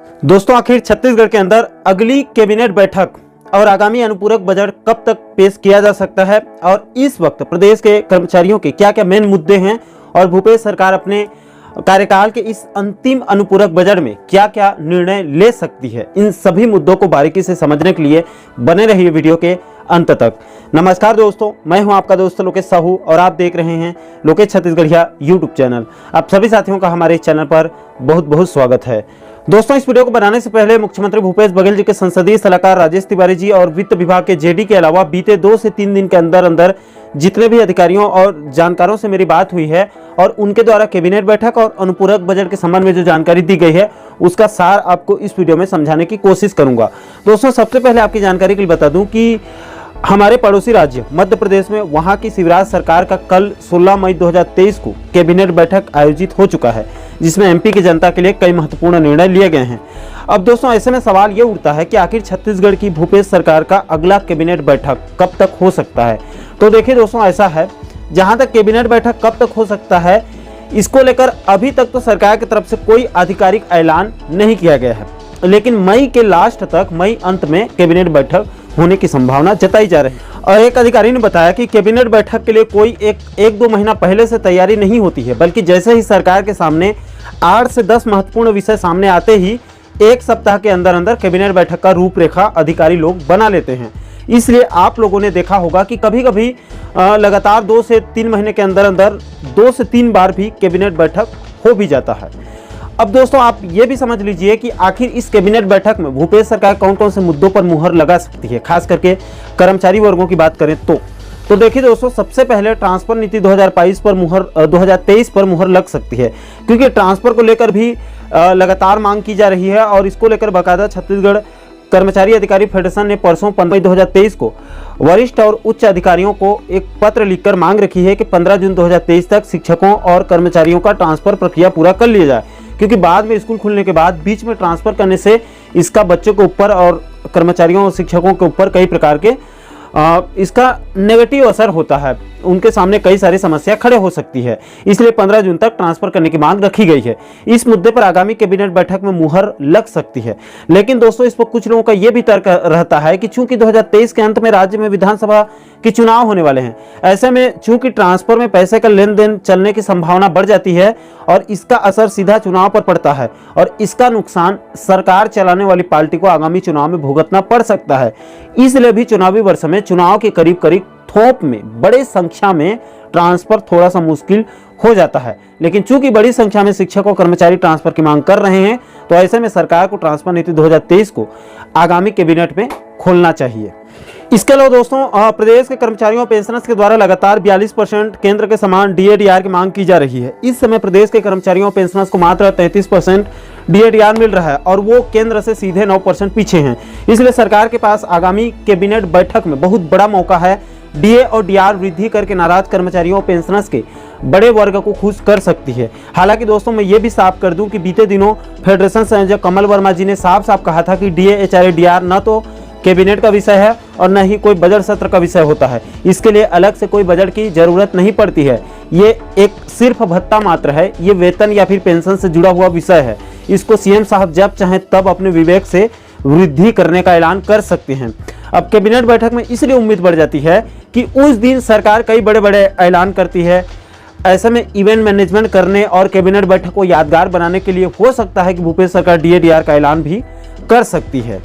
दोस्तों, आखिर छत्तीसगढ़ के अंदर अगली कैबिनेट बैठक और आगामी अनुपूरक बजट कब तक पेश किया जा सकता है और इस वक्त प्रदेश के कर्मचारियों के क्या क्या मेन मुद्दे हैं और भूपेश सरकार अपने कार्यकाल के इस अंतिम अनुपूरक बजट में क्या क्या निर्णय ले सकती है, इन सभी मुद्दों को बारीकी से समझने के लिए बने रहिए वीडियो के अंत तक। नमस्कार दोस्तों, मैं हूं आपका दोस्त लोकेश साहू और आप देख रहे हैं लोकेश छत्तीसगढ़िया यूट्यूब चैनल। आप सभी साथियों का हमारे इस चैनल पर बहुत बहुत स्वागत है। दोस्तों, इस वीडियो को बनाने से पहले मुख्यमंत्री भूपेश बघेल जी के संसदीय सलाहकार राजेश तिवारी जी और वित्त विभाग के जेडी के अलावा बीते 2 से 3 दिन के अंदर जितने भी अधिकारियों और जानकारों से मेरी बात हुई है और उनके द्वारा कैबिनेट बैठक और अनुपूरक बजट के संबंध में जो जानकारी दी गई है उसका सार आपको इस वीडियो में समझाने की कोशिश करूंगा। दोस्तों, सबसे पहले आपकी जानकारी के लिए बता दूं कि हमारे पड़ोसी राज्य मध्य प्रदेश में वहां की शिवराज सरकार का कल 16 मई 2023 को कैबिनेट बैठक आयोजित हो चुका है, जिसमें एमपी की जनता के लिए कई महत्वपूर्ण निर्णय लिए गए हैं। अब दोस्तों, ऐसे में सवाल ये उठता है कि आखिर छत्तीसगढ़ की भूपेश सरकार का अगला कैबिनेट बैठक कब तक हो सकता है। तो देखिए दोस्तों, ऐसा है, जहां तक कैबिनेट बैठक कब तक हो सकता है इसको लेकर अभी तक तो सरकार की तरफ से कोई आधिकारिक ऐलान नहीं किया गया है, लेकिन मई के लास्ट तक, मई अंत में कैबिनेट बैठक होने की संभावना जताई जा रही है। और एक अधिकारी ने बताया कि कैबिनेट बैठक के लिए कोई एक 2 महीना पहले से तैयारी नहीं होती है, बल्कि जैसे ही सरकार के सामने 8 से 10 महत्वपूर्ण विषय सामने आते ही 1 सप्ताह के अंदर कैबिनेट बैठक का रूपरेखा अधिकारी लोग बना लेते हैं। इसलिए आप लोगों ने देखा होगा कि कभी कभी लगातार 2 से 3 महीने के अंदर 2 से 3 बार भी कैबिनेट बैठक हो भी जाता है। अब दोस्तों, आप ये भी समझ लीजिए कि आखिर इस कैबिनेट बैठक में भूपेश सरकार कौन कौन से मुद्दों पर मुहर लगा सकती है, खास करके कर्मचारी वर्गों की बात करें तो देखिए दोस्तों, सबसे पहले ट्रांसफर नीति 2022 पर मुहर 2023 पर मुहर लग सकती है, क्योंकि ट्रांसफर को लेकर भी लगातार मांग की जा रही है और इसको लेकर बाकायदा छत्तीसगढ़ कर्मचारी अधिकारी फेडरेशन ने परसों 15 मई 2023 को वरिष्ठ और उच्च अधिकारियों को एक पत्र लिखकर मांग रखी है कि 15 जून 2023 तक शिक्षकों और कर्मचारियों का ट्रांसफर प्रक्रिया पूरा कर लिया जाए, क्योंकि बाद में स्कूल खुलने के बाद बीच में ट्रांसफर करने से इसका बच्चों के ऊपर और कर्मचारियों और शिक्षकों के ऊपर कई प्रकार के इसका नेगेटिव असर होता है, उनके सामने कई सारी समस्या खड़े हो सकती है। इसलिए 15 जून तक ट्रांसफर करने की मांग रखी गई है। इस मुद्दे पर आगामी कैबिनेट बैठक में मुहर लग सकती है, लेकिन दोस्तों इस पर कुछ लोगों का यह भी तर्क रहता है कि चूंकि 2023 के अंत में राज्य में विधानसभा के चुनाव होने वाले हैं, ऐसे में चूंकि ट्रांसफर में पैसे का लेन देन चलने की संभावना बढ़ जाती है और इसका असर सीधा चुनाव पर पड़ता है और इसका नुकसान सरकार चलाने वाली पार्टी को आगामी चुनाव में भुगतना पड़ सकता है। इसलिए भी चुनावी वर्ष में चुनाव के करीब थोक में बड़े संख्या में ट्रांसफर थोड़ा सा मुश्किल हो जाता है, लेकिन चूंकि बड़ी संख्या में शिक्षक और कर्मचारी ट्रांसफर की मांग कर रहे हैं तो ऐसे में सरकार को ट्रांसफर नीति 2023 को आगामी कैबिनेट में खोलना चाहिए। इसके अलावा दोस्तों, प्रदेश के कर्मचारियों और पेंशनर्स के द्वारा लगातार 42% केंद्र के समान डीए-डीआर की मांग की जा रही है। इस समय प्रदेश के कर्मचारियों और पेंशनर्स को मात्र 33% डीए-डीआर मिल रहा है और वो केंद्र से सीधे 9% पीछे हैं। इसलिए सरकार के पास आगामी कैबिनेट बैठक में बहुत बड़ा मौका है डीए और डीआर वृद्धि करके नाराज कर्मचारियों और पेंशनर्स के बड़े वर्ग को खुश कर सकती है। हालांकि दोस्तों, मैं ये भी साफ कर दूं कि बीते दिनों फेडरेशन संयोजक कमल वर्मा जी ने साफ कहा था कि डीए-डीआर न तो कैबिनेट का विषय है और न ही कोई बजट सत्र का विषय होता है। इसके लिए अलग से कोई बजट की जरूरत नहीं पड़ती है। ये एक सिर्फ भत्ता मात्र है, ये वेतन या फिर पेंशन से जुड़ा हुआ विषय है। इसको सीएम साहब जब चाहें तब अपने विवेक से वृद्धि करने का ऐलान कर सकते हैं। अब कैबिनेट बैठक में इसलिए उम्मीद बढ़ जाती है कि उस दिन सरकार कई बड़े ऐलान करती है। ऐसे में इवेंट मैनेजमेंट करने और कैबिनेट बैठक को यादगार बनाने के लिए हो सकता है कि भूपेश सरकार डीए-डीआर का ऐलान भी कर सकती है।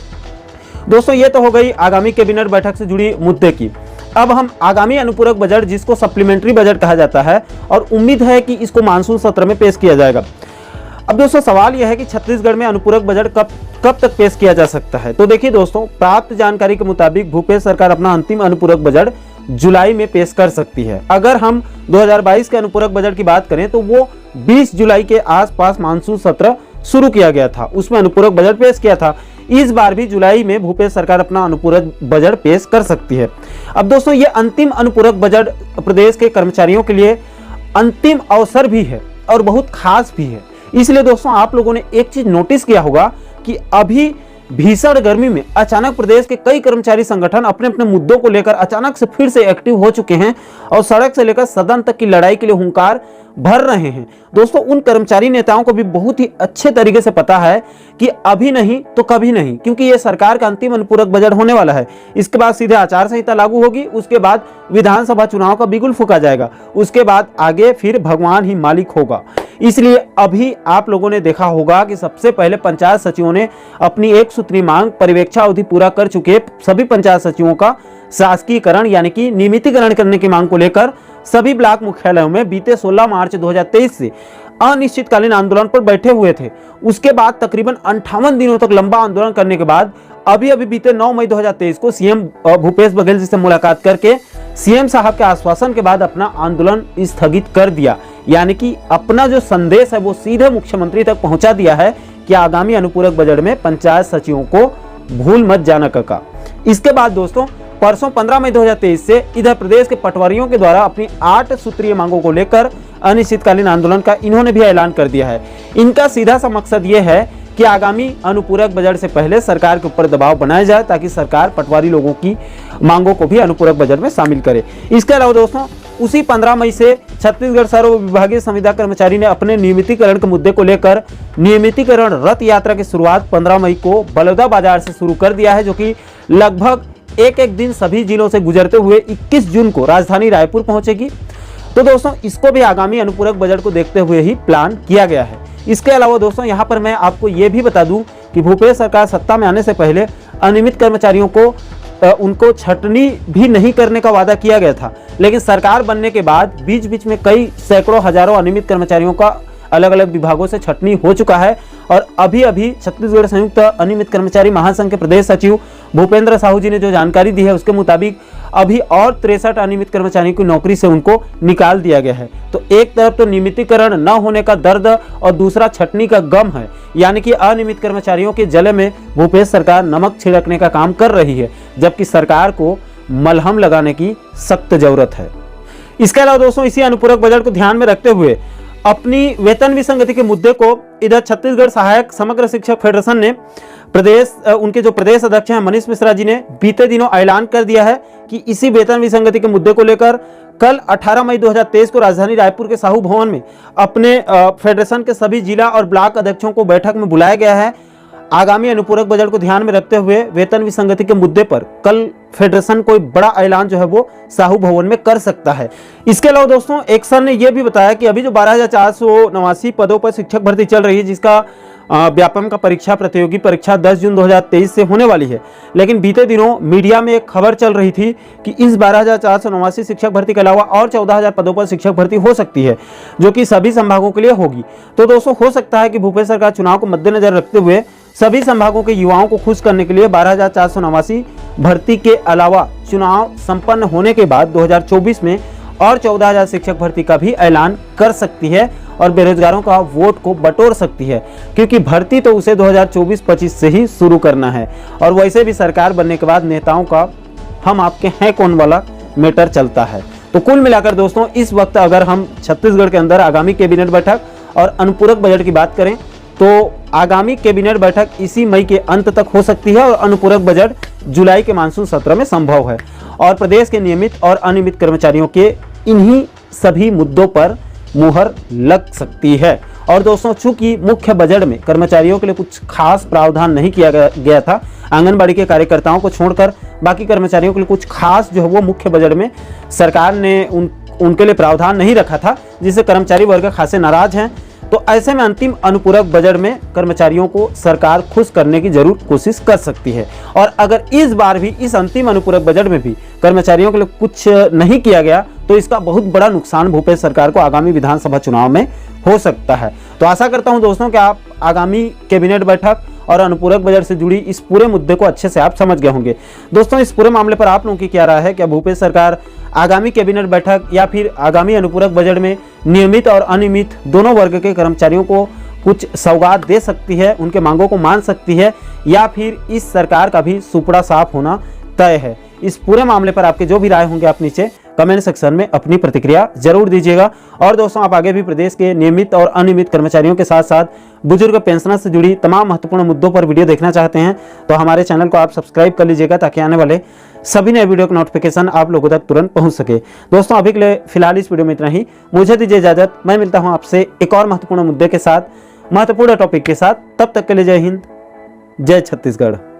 दोस्तों, ये तो हो गई आगामी कैबिनेट बैठक से जुड़ी मुद्दे की। अब हम आगामी अनुपूरक बजट, जिसको सप्लीमेंट्री बजट कहा जाता है, और उम्मीद है कि इसको मानसून सत्र में पेश किया जाएगा। अब दोस्तों, सवाल यह है कि छत्तीसगढ़ में अनुपूरक बजट कब तक पेश किया जा सकता है। तो देखिए दोस्तों, प्राप्त जानकारी के मुताबिक भूपेश सरकार अपना अंतिम अनुपूरक बजट जुलाई में पेश कर सकती है। अगर हम 2022 के अनुपूरक बजट की बात करें तो वो 20 जुलाई के आसपास मानसून सत्र शुरू किया गया था, उसमें अनुपूरक बजट पेश किया था। इस बार भी जुलाई में भूपेश सरकार अपना अनुपूरक बजट पेश कर सकती है। अब दोस्तों, ये अंतिम अनुपूरक बजट प्रदेश के कर्मचारियों के लिए अंतिम अवसर भी है और बहुत खास भी है। इसलिए दोस्तों, आप लोगों ने एक चीज नोटिस किया होगा कि अभी भीषण गर्मी में अचानक प्रदेश के कई कर्मचारी संगठन अपने अपने मुद्दों को लेकर अचानक से फिर से एक्टिव हो चुके हैं और सड़क से लेकर सदन तक की लड़ाई के लिए हुंकार भर रहे हैं। दोस्तों, उन कर्मचारी नेताओं को भी बहुत ही अच्छे तरीके से पता है कि अभी नहीं तो कभी नहीं, क्योंकि ये सरकार का अंतिम अनुपूरक बजट होने वाला है। इसके बाद सीधे आचार संहिता लागू होगी, उसके बाद विधानसभा चुनाव का बिगुल फूंका जाएगा, उसके बाद आगे फिर भगवान ही मालिक होगा। इसलिए अभी आप लोगों ने देखा होगा कि सबसे पहले पंचायत सचिवों ने अपनी एक सूत्री मांग परिवीक्षा अवधि पूरा कर चुके सभी पंचायत सचिवों का शासकीयकरण यानी कि नियमितीकरण करने की मांग को लेकर सभी ब्लॉक मुख्यालयों में बीते 16 मार्च 2023 से अनिश्चितकालीन आंदोलन पर बैठे हुए थे। उसके बाद तकरीबन 58 दिनों तक लंबा आंदोलन करने के बाद अभी बीते 9 मई 2023 को सीएम भूपेश बघेल जी से मुलाकात करके सीएम साहब के आश्वासन के बाद अपना आंदोलन स्थगित कर दिया, यानी कि अपना जो संदेश है वो सीधे मुख्यमंत्री तक पहुंचा दिया है कि आगामी अनुपूरक बजट में पंचायत सचिवों को भूल मत जाना काका। इसके बाद दोस्तों परसों 15 मई 2023 से इधर प्रदेश के पटवारियों के द्वारा अपनी 8 सूत्रीय मांगों को लेकर अनिश्चितकालीन आंदोलन का इन्होंने भी ऐलान कर दिया है। इनका सीधा सा मकसद ये है कि आगामी अनुपूरक बजट से पहले सरकार के ऊपर दबाव बनाया जाए ताकि सरकार पटवारी लोगों की मांगों को भी अनुपूरक बजट में शामिल करे। इसके अलावा दोस्तों उसी 15 मई से छत्तीसगढ़ सर्व विभागीय संविदा कर्मचारी ने अपने नियमितीकरण के मुद्दे को लेकर नियमितीकरण रथ यात्रा की शुरुआत 15 मई को बलौदा बाजार से शुरू कर दिया है, जो कि लगभग एक दिन सभी जिलों से गुजरते हुए 21 जून को राजधानी रायपुर पहुंचेगी। तो दोस्तों इसको भी आगामी अनुपूरक बजट को देखते हुए ही प्लान किया गया है। इसके अलावा दोस्तों यहाँ पर मैं आपको ये भी बता दूं कि भूपेश सरकार सत्ता में आने से पहले अनियमित कर्मचारियों को उनको छटनी भी नहीं करने का वादा किया गया था, लेकिन सरकार बनने के बाद बीच बीच में कई सैकड़ों हजारों अनियमित कर्मचारियों का अलग अलग विभागों से छटनी हो चुका है। और अभी छत्तीसगढ़ संयुक्त अनियमित कर्मचारी महासंघ के प्रदेश सचिव भूपेंद्र साहू जी ने जो जानकारी दी है उसके मुताबिक अभी और 63 अनियमित कर्मचारियों की नौकरी से उनको निकाल दिया गया है। तो एक तरफ तो नियमितीकरण न होने का दर्द और दूसरा छटनी का गम है, यानी कि अनियमित कर्मचारियों के जले में भूपेश सरकार नमक छिड़कने का काम कर रही है, जबकि सरकार को मलहम लगाने की सख्त जरूरत है। इसके अलावा दोस्तों इसी अनुपूरक बजट को ध्यान में रखते हुए अपनी वेतन विसंगति के मुद्दे को इधर छत्तीसगढ़ सहायक समग्र शिक्षक फेडरेशन ने उनके जो प्रदेश अध्यक्ष हैं मनीष मिश्रा जी ने बीते दिनों ऐलान कर दिया है कि इसी वेतन विसंगति के मुद्दे को लेकर कल 18 मई 2023 को राजधानी रायपुर के साहू भवन में अपने फेडरेशन के सभी जिला और ब्लॉक अध्यक्षों को बैठक में बुलाया गया है। आगामी अनुपूरक बजट को ध्यान में रखते हुए वेतन विसंगति के मुद्दे पर कल फेडरेशन कोई बड़ा ऐलान जो है वो साहू भवन में कर सकता है। इसके अलावा दोस्तों एक्सन ने यह भी बताया कि अभी जो 12,489 पदों पर शिक्षक भर्ती चल रही है, जिसका व्यापम का परीक्षा प्रतियोगी परीक्षा 10 जून 2023 से होने वाली है, लेकिन बीते दिनों मीडिया में एक खबर चल रही थी कि इस 12,489 शिक्षक भर्ती के अलावा और 14,000 पदों पर शिक्षक भर्ती हो सकती है, जो कि सभी संभागों के लिए होगी। तो दोस्तों हो सकता है कि भूपेश सरकार चुनाव को मद्देनजर रखते हुए सभी संभागों के युवाओं को खुश करने के लिए 12,489 भर्ती के अलावा चुनाव संपन्न होने के बाद 2024 में और 14,000 शिक्षक भर्ती का भी ऐलान कर सकती है और बेरोजगारों का वोट को बटोर सकती है, क्योंकि भर्ती तो उसे 2024-25 से ही शुरू करना है। और वैसे भी सरकार बनने के बाद नेताओं का हम आपके हैं कौन वाला मैटर चलता है। तो कुल मिलाकर दोस्तों इस वक्त अगर हम छत्तीसगढ़ के अंदर आगामी कैबिनेट बैठक और अनुपूरक बजट की बात करें तो आगामी कैबिनेट बैठक इसी मई के अंत तक हो सकती है और अनुपूरक बजट जुलाई के मानसून सत्र में संभव है। और प्रदेश के नियमित और अनियमित कर्मचारियों के इन्हीं सभी मुद्दों पर मुहर लग सकती है। और दोस्तों चूंकि मुख्य बजट में कर्मचारियों के लिए कुछ खास प्रावधान नहीं किया गया था, आंगनबाड़ी के कार्यकर्ताओं को छोड़कर बाकी कर्मचारियों के लिए कुछ खास जो है वो मुख्य बजट में सरकार ने उनके लिए प्रावधान नहीं रखा था, जिससे कर्मचारी वर्ग खासे नाराज हैं। तो ऐसे में अंतिम अनुपूरक बजट में कर्मचारियों को सरकार खुश करने की जरूर कोशिश कर सकती है। और अगर इस बार भी इस अंतिम अनुपूरक बजट में भी कर्मचारियों के लिए कुछ नहीं किया गया तो इसका बहुत बड़ा नुकसान भूपेश सरकार को आगामी विधानसभा चुनाव में हो सकता है। तो आशा करता हूं दोस्तों कि आप आगामी कैबिनेट बैठक और अनुपूरक बजट से जुड़ी इस पूरे मुद्दे को अच्छे से आप समझ गए होंगे। दोस्तों इस पूरे मामले पर आप लोगों की क्या राय है? क्या भूपेश सरकार आगामी कैबिनेट बैठक या फिर आगामी अनुपूरक बजट में नियमित और अनियमित दोनों वर्ग के कर्मचारियों को कुछ सौगात दे सकती है, उनके मांगों को मान सकती है, या फिर इस सरकार का भी सुपड़ा साफ होना तय है? इस पूरे मामले पर आपके जो भी राय होंगे आप नीचे कमेंट सेक्शन में अपनी प्रतिक्रिया जरूर दीजिएगा। और दोस्तों, आप आगे भी प्रदेश के नियमित और अनियमित कर्मचारियों के साथ साथ बुजुर्ग पेंशनर से जुड़ी तमाम महत्वपूर्ण मुद्दों पर वीडियो देखना चाहते हैं तो हमारे चैनल को आप सब्सक्राइब कर लीजिएगा, ताकि आने वाले सभी नए वीडियो का नोटिफिकेशन आप लोगों तक तुरंत पहुंच सके। दोस्तों, अभी के लिए फिलहाल इस वीडियो में इतना ही। मुझे दीजिए इजाजत। मैं मिलता हूं आपसे एक और महत्वपूर्ण मुद्दे के साथ, महत्वपूर्ण टॉपिक के साथ। तब तक के लिए जय हिंद, जय छत्तीसगढ़।